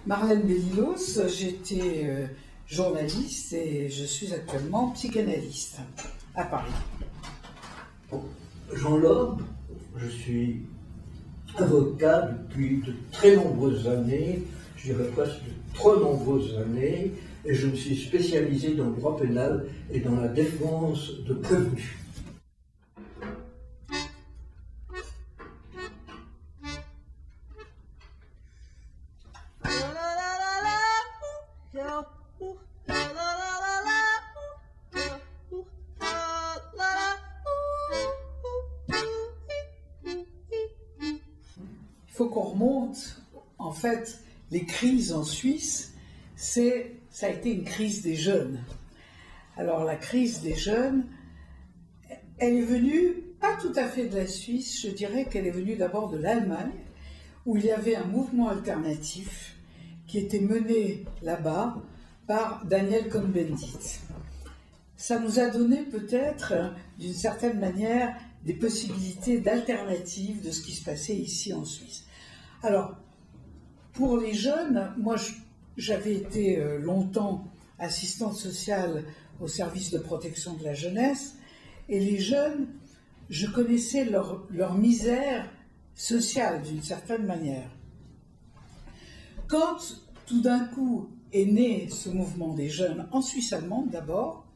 Marlène Bellilos, j'étais journaliste et je suis actuellement psychanalyste à Paris. Jean Lobe, je suis avocat depuis de très nombreuses années, je dirais presque de trop nombreuses années, et je me suis spécialisé dans le droit pénal et dans la défense de prévenus. Il faut qu'on remonte, en fait, les crises en Suisse, ça a été une crise des jeunes. Alors la crise des jeunes, elle est venue, pas tout à fait de la Suisse, je dirais qu'elle est venue d'abord de l'Allemagne, où il y avait un mouvement alternatif qui était mené là-bas par Daniel Cohn-Bendit. Ça nous a donné peut-être, d'une certaine manière, des possibilités d'alternatives de ce qui se passait ici en Suisse. Alors, pour les jeunes, moi j'avais été longtemps assistante sociale au service de protection de la jeunesse, et les jeunes, je connaissais leur misère sociale d'une certaine manière. Quand tout d'un coup est né ce mouvement des jeunes, en Suisse allemande d'abord,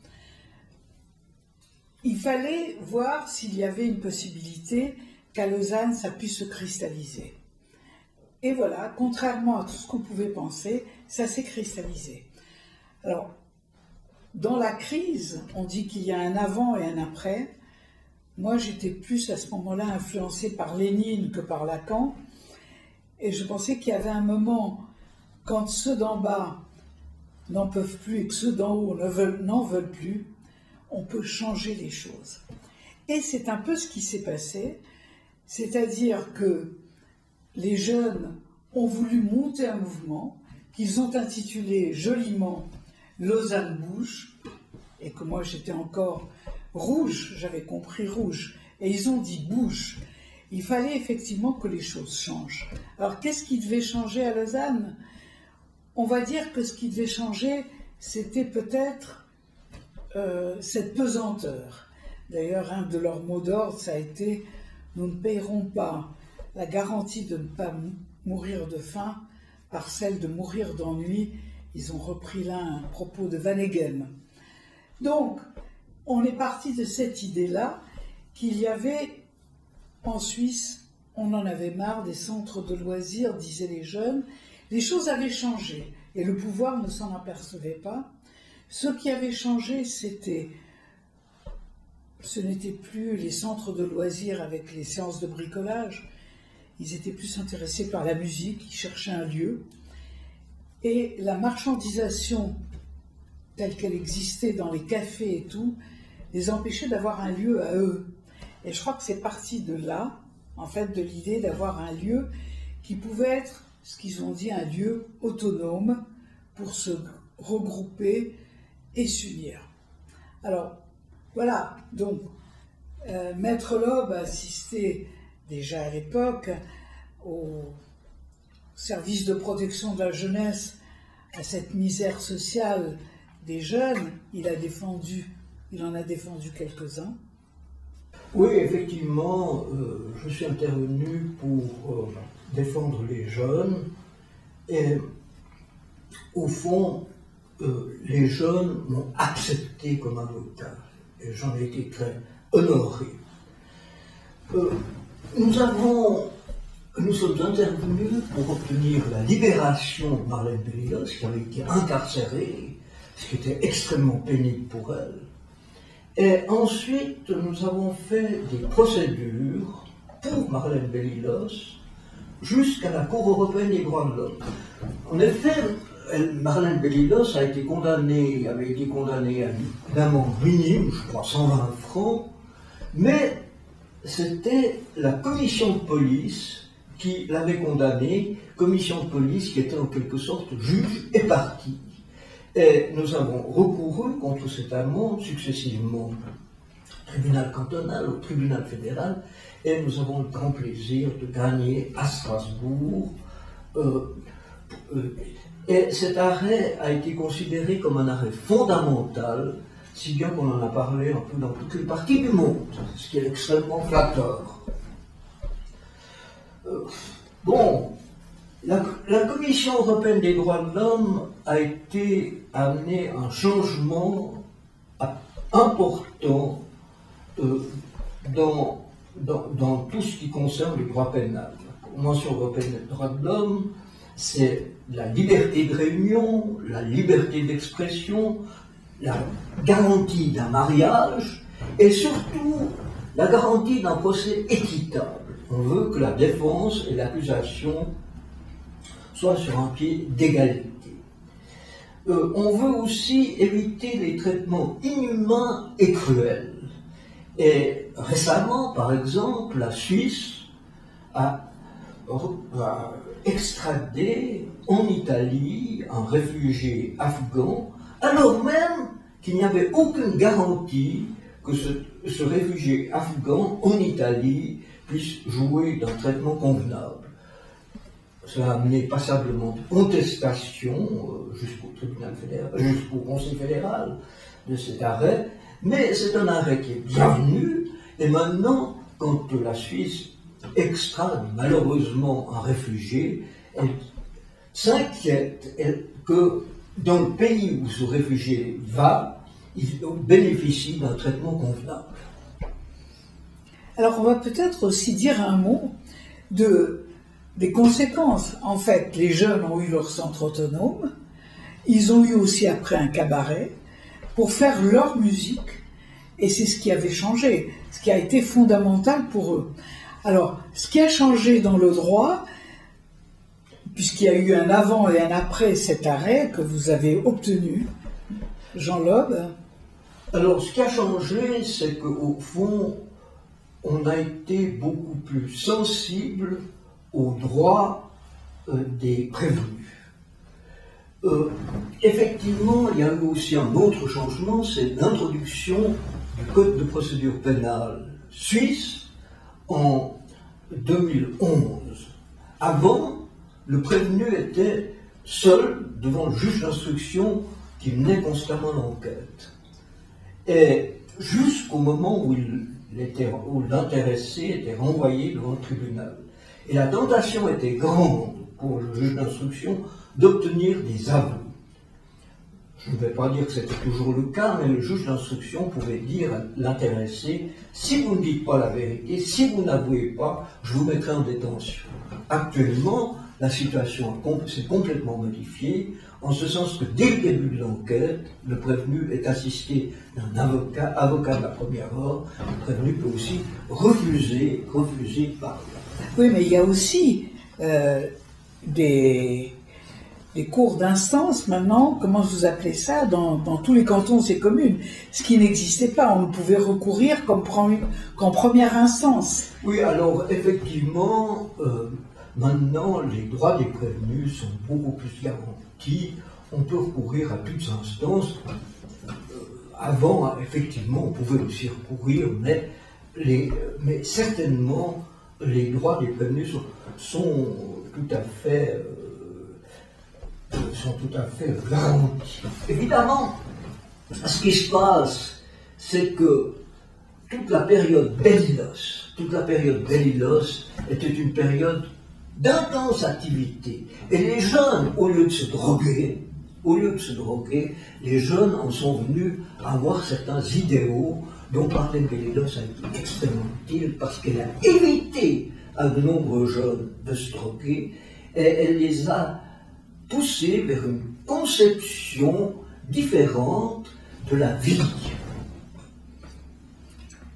il fallait voir s'il y avait une possibilité qu'à Lausanne ça puisse se cristalliser. Et voilà, contrairement à tout ce qu'on pouvait penser, ça s'est cristallisé. Alors, dans la crise, on dit qu'il y a un avant et un après. Moi, j'étais plus à ce moment-là influencée par Lénine que par Lacan. Et je pensais qu'il y avait un moment, quand ceux d'en bas n'en peuvent plus et que ceux d'en haut n'en veulent plus, on peut changer les choses. Et c'est un peu ce qui s'est passé, c'est-à-dire que les jeunes ont voulu monter un mouvement qu'ils ont intitulé joliment Lausanne bouge, et que moi j'étais encore rouge, j'avais compris rouge, et ils ont dit bouge. Il fallait effectivement que les choses changent. Alors qu'est-ce qui devait changer à Lausanne? On va dire que ce qui devait changer, c'était peut-être cette pesanteur. D'ailleurs, un de leurs mots d'ordre, ça a été « Nous ne payerons pas la garantie de ne pas mourir de faim par celle de mourir d'ennui ». Ils ont repris là un propos de Vanneguem. Donc, on est parti de cette idée-là qu'il y avait, en Suisse, on en avait marre des centres de loisirs, disaient les jeunes. Les choses avaient changé et le pouvoir ne s'en apercevait pas. Ce qui avait changé, ce n'était plus les centres de loisirs avec les séances de bricolage. Ils étaient plus intéressés par la musique, ils cherchaient un lieu. Et la marchandisation telle qu'elle existait dans les cafés et tout, les empêchait d'avoir un lieu à eux. Et je crois que c'est parti de là, en fait, de l'idée d'avoir un lieu qui pouvait être, ce qu'ils ont dit, un lieu autonome pour se regrouper et s'unir. Alors, voilà, donc, Maître Lobe assistait déjà à l'époque au service de protection de la jeunesse, à cette misère sociale des jeunes. Il en a défendu quelques-uns. Oui, effectivement, je suis intervenu pour défendre les jeunes, et au fond, les jeunes m'ont accepté comme avocat, et j'en ai été très honoré. Nous sommes intervenus pour obtenir la libération de Marlène Bellilos, qui avait été incarcérée, ce qui était extrêmement pénible pour elle. Et ensuite, nous avons fait des procédures pour Marlène Bellilos jusqu'à la Cour européenne des droits de l'homme. En effet, Marlène Bellilos avait été condamnée à une amende minime, je crois 120 francs, mais c'était la commission de police qui l'avait condamnée, commission de police qui était en quelque sorte juge et partie. Et nous avons recouru contre cette amende successivement au tribunal cantonal, au tribunal fédéral, et nous avons le grand plaisir de gagner à Strasbourg Et cet arrêt a été considéré comme un arrêt fondamental, si bien qu'on en a parlé un peu dans toutes les parties du monde, ce qui est extrêmement flatteur. Bon, la Commission européenne des droits de l'homme a été amenée à un changement important dans tout ce qui concerne le droit pénal. La Convention européenne des droits de l'homme, c'est la liberté de réunion, la liberté d'expression, la garantie d'un mariage et surtout la garantie d'un procès équitable. On veut que la défense et l'accusation soient sur un pied d'égalité. On veut aussi éviter les traitements inhumains et cruels. Et récemment, par exemple, la Suisse a extradé en Italie un réfugié afghan, alors même qu'il n'y avait aucune garantie que ce réfugié afghan en Italie puisse jouir d'un traitement convenable. Cela a amené passablement de contestation jusqu'au tribunal fédéral, jusqu'au Conseil fédéral de cet arrêt, mais c'est un arrêt qui est bienvenu, et maintenant, quand la Suisse extrade malheureusement un réfugié, elle s'inquiète que dans le pays où ce réfugié va, il bénéficie d'un traitement convenable. Alors on va peut-être aussi dire un mot des conséquences. En fait, les jeunes ont eu leur centre autonome, ils ont eu aussi après un cabaret pour faire leur musique, et c'est ce qui avait changé, ce qui a été fondamental pour eux. Alors, ce qui a changé dans le droit, puisqu'il y a eu un avant et un après cet arrêt que vous avez obtenu, Jean Loeb. Alors, ce qui a changé, c'est qu'au fond, on a été beaucoup plus sensible aux droits des prévenus. Effectivement, il y a eu aussi un autre changement, c'est l'introduction du Code de procédure pénale suisse en 2011. Avant, le prévenu était seul devant le juge d'instruction qui menait constamment l'enquête. Et jusqu'au moment où l'intéressé était renvoyé devant le tribunal. Et la tentation était grande pour le juge d'instruction d'obtenir des aveux. Je ne vais pas dire que c'était toujours le cas, mais le juge d'instruction pouvait dire à l'intéressé, si vous ne dites pas la vérité, si vous n'avouez pas, je vous mettrai en détention. Actuellement, la situation s'est complètement modifiée, en ce sens que dès le début de l'enquête, le prévenu est assisté d'un avocat de la première heure. Le prévenu peut aussi refuser de parler. Oui, mais il y a aussi des cours d'instance maintenant, comment vous appelez ça, dans tous les cantons et communes, ce qui n'existait pas, on ne pouvait recourir qu'en première instance. Oui, alors effectivement, maintenant les droits des prévenus sont beaucoup plus garantis, on peut recourir à toutes instances. Avant, effectivement, on pouvait aussi recourir, mais certainement les droits des prévenus sont tout à fait garantis. Évidemment, ce qui se passe, c'est que toute la période Bellilos était une période d'intense activité. Et les jeunes, au lieu de se droguer, les jeunes en sont venus avoir certains idéaux dont Marlène Bellilos a été extrêmement utile parce qu'elle a évité à de nombreux jeunes de se droguer et elle les a poussés vers une conception différente de la vie.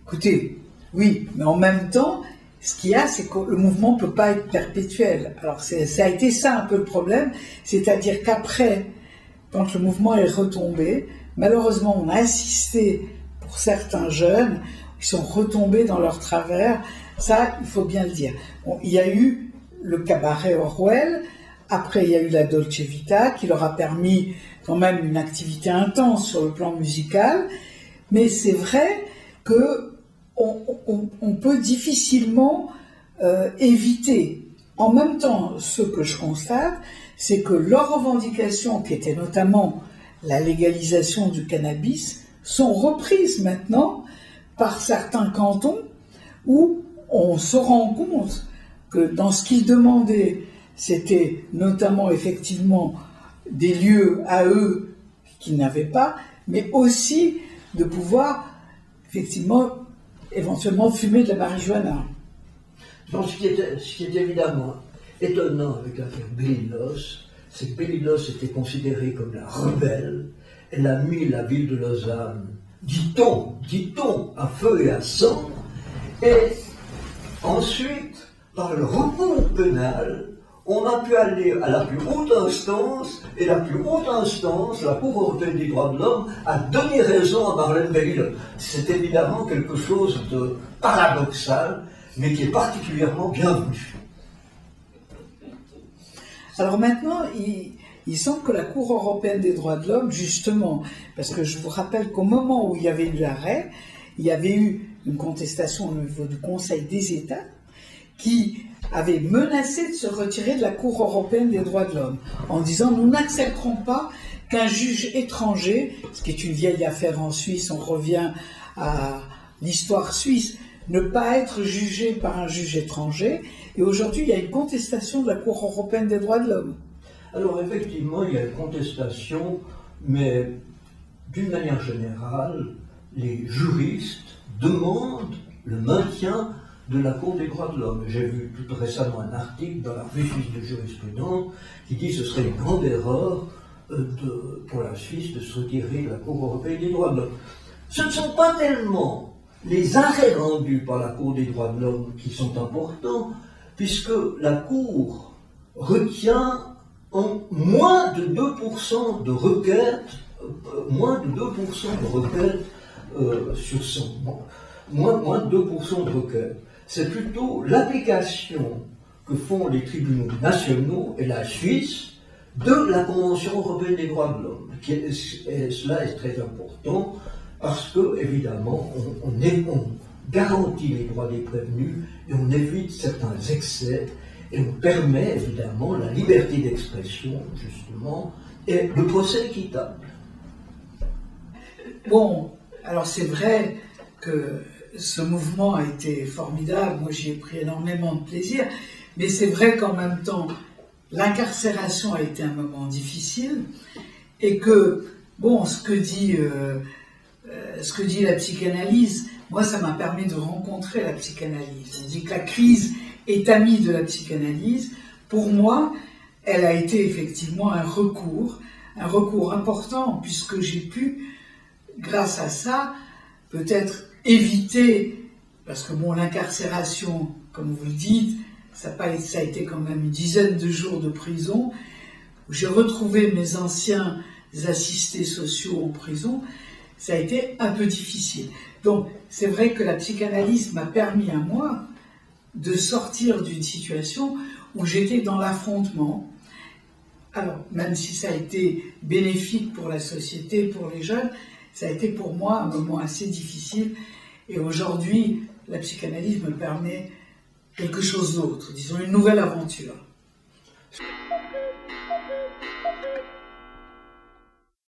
Écoutez, oui, mais en même temps, ce qu'il y a, c'est que le mouvement ne peut pas être perpétuel. Alors ça a été ça un peu le problème, c'est-à-dire qu'après, quand le mouvement est retombé, malheureusement on a assisté pour certains jeunes qui sont retombés dans leur travers, ça il faut bien le dire. Bon, il y a eu le cabaret Orwell, après il y a eu la Dolce Vita qui leur a permis quand même une activité intense sur le plan musical, mais c'est vrai que on peut difficilement éviter. En même temps, ce que je constate, c'est que leurs revendications, qui étaient notamment la légalisation du cannabis, sont reprises maintenant par certains cantons où on se rend compte que dans ce qu'ils demandaient, c'était notamment effectivement des lieux à eux qu'ils n'avaient pas, mais aussi de pouvoir effectivement éventuellement fumer de la marijuana. Donc, ce qui est évidemment étonnant avec l'affaire Bellilos, c'est que Bellilos était considérée comme la rebelle. Elle a mis la ville de Lausanne, dit-on, à feu et à sang. Et ensuite, par le recours pénal, on a pu aller à la plus haute instance, et la plus haute instance, la Cour européenne des droits de l'homme, a donné raison à Marlène Bellilos. C'est évidemment quelque chose de paradoxal, mais qui est particulièrement bienvenu. Alors maintenant, il semble que la Cour européenne des droits de l'homme, justement, parce que je vous rappelle qu'au moment où il y avait eu l'arrêt, il y avait eu une contestation au niveau du Conseil des États qui avait menacé de se retirer de la Cour européenne des droits de l'homme en disant « nous n'accepterons pas qu'un juge étranger », ce qui est une vieille affaire en Suisse, on revient à l'histoire suisse, ne pas être jugé par un juge étranger. Et aujourd'hui, il y a une contestation de la Cour européenne des droits de l'homme. Alors effectivement, il y a une contestation, mais d'une manière générale, les juristes demandent le maintien de la Cour des droits de l'homme. J'ai vu tout récemment un article dans la revue suisse de jurisprudence qui dit que ce serait une grande erreur pour la Suisse de se retirer de la Cour européenne des droits de l'homme. Ce ne sont pas tellement les arrêts rendus par la Cour des droits de l'homme qui sont importants, puisque la Cour retient en moins de 2% de requêtes, sur son... Moins de 2% de requêtes. C'est plutôt l'application que font les tribunaux nationaux et la Suisse de la Convention européenne des droits de l'homme. Cela est très important parce que, évidemment, on garantit les droits des prévenus et on évite certains excès et on permet, évidemment, la liberté d'expression, justement, et le procès équitable. Bon, alors c'est vrai que ce mouvement a été formidable, moi j'y ai pris énormément de plaisir, mais c'est vrai qu'en même temps, l'incarcération a été un moment difficile, et que, bon, ce que dit la psychanalyse, moi ça m'a permis de rencontrer la psychanalyse. On dit que la crise est amie de la psychanalyse. Pour moi, elle a été effectivement un recours important, puisque j'ai pu, grâce à ça, peut-être éviter, parce que bon, l'incarcération, comme vous le dites, ça a été quand même une dizaine de jours de prison, où j'ai retrouvé mes anciens assistés sociaux en prison, ça a été un peu difficile. Donc, c'est vrai que la psychanalyse m'a permis à moi de sortir d'une situation où j'étais dans l'affrontement. Alors, même si ça a été bénéfique pour la société, pour les jeunes, ça a été pour moi un moment assez difficile. Et aujourd'hui, la psychanalyse me permet quelque chose d'autre, disons une nouvelle aventure.